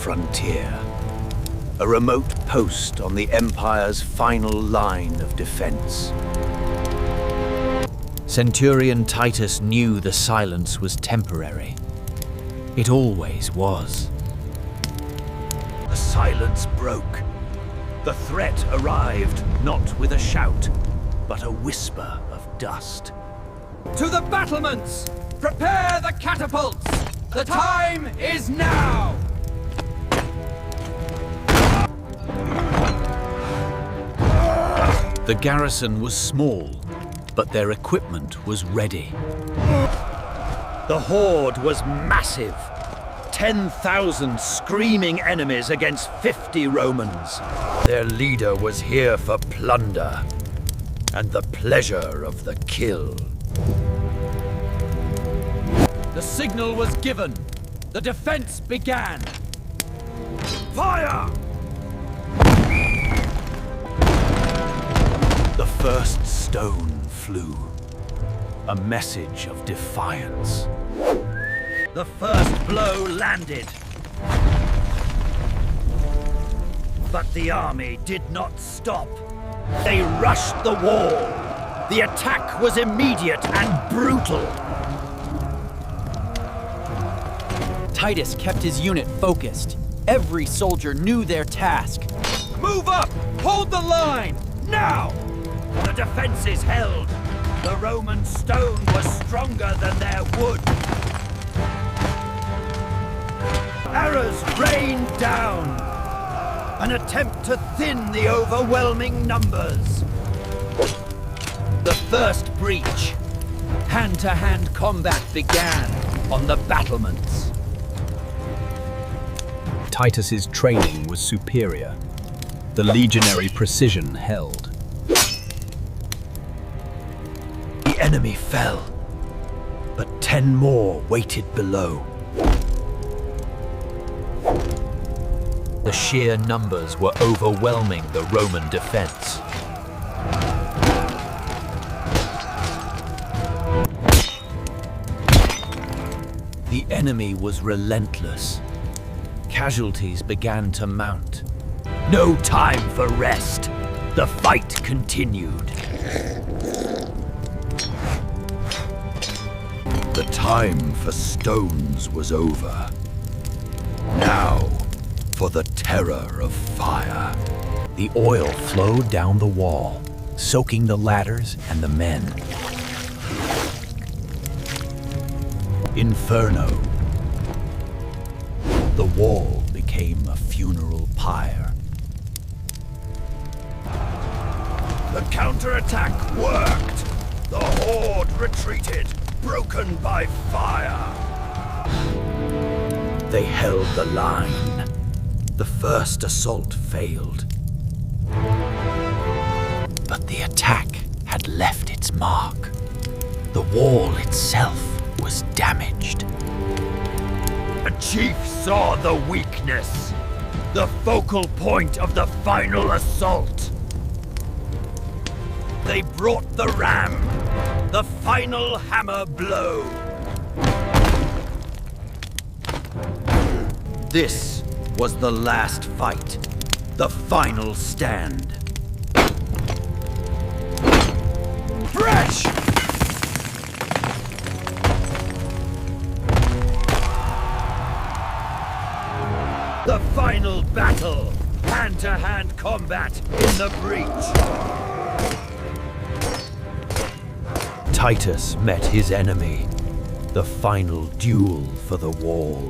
frontier. A remote post on the Empire's final line of defense. Centurion Titus knew the silence was temporary. It always was. The silence broke. The threat arrived, not with a shout, but a whisper of dust. To the battlements! Prepare the catapults! The time is now! The garrison was small, but their equipment was ready. The horde was massive. 10,000 screaming enemies against 50 Romans. Their leader was here for plunder and the pleasure of the kill. The signal was given. The defense began. Fire! The first stone flew. A message of defiance. The first blow landed. But the army did not stop. They rushed the wall. The attack was immediate and brutal. Titus kept his unit focused. Every soldier knew their task. Move up! Hold the line! Now! The defenses held. The Roman stone was stronger than their wood. Arrows rained down. An attempt to thin the overwhelming numbers. The first breach. Hand-to-hand combat began on the battlements. Titus's training was superior. The legionary precision held. The enemy fell, but 10 more waited below. The sheer numbers were overwhelming the Roman defense. The enemy was relentless. Casualties began to mount. No time for rest. The fight continued. The time for stones was over. Now, for the terror of fire. The oil flowed down the wall, soaking the ladders and the men. Inferno. The wall became a funeral pyre. The counterattack worked. The horde retreated, broken by fire. They held the line. The first assault failed. But the attack had left its mark. The wall itself was damaged. The chief saw the weakness, the focal point of the final assault. They brought the ram, the final hammer blow. This was the last fight, the final stand. Fresh! The final battle, hand-to-hand combat in the breach. Titus met his enemy, the final duel for the wall.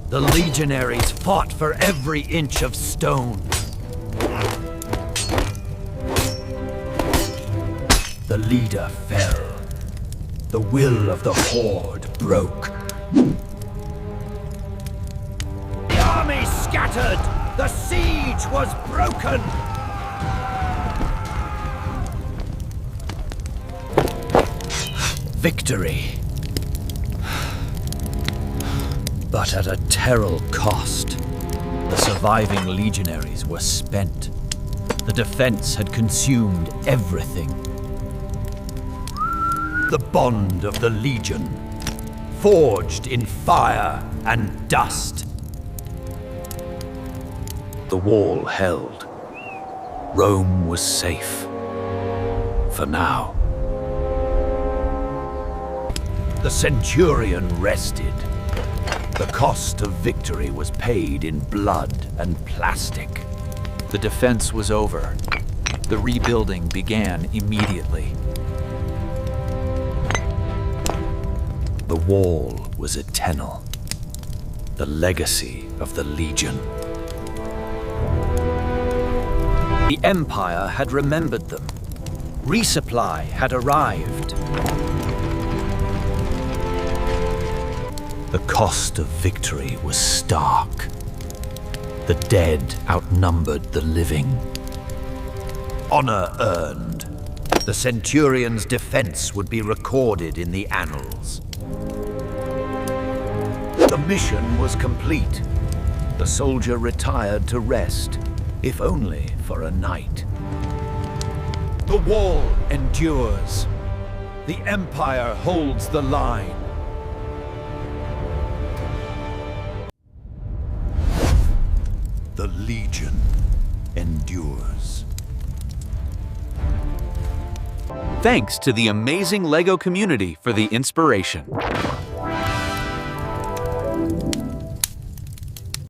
The Legionaries fought for every inch of stone. The leader fell. The will of the horde broke. The army scattered! The siege was broken! Victory. But at a terrible cost. The surviving legionaries were spent. The defense had consumed everything. The bond of the legion forged in fire and dust. The wall held. Rome was safe. For now. The Centurion rested. The cost of victory was paid in blood and plastic. The defense was over. The rebuilding began immediately. The wall was eternal. The legacy of the Legion. The Empire had remembered them. Resupply had arrived. The cost of victory was stark. The dead outnumbered the living. Honor earned. The Centurion's defense would be recorded in the annals. The mission was complete. The soldier retired to rest, if only for a night. The wall endures. The Empire holds the line. The Legion endures. Thanks to the amazing LEGO community for the inspiration.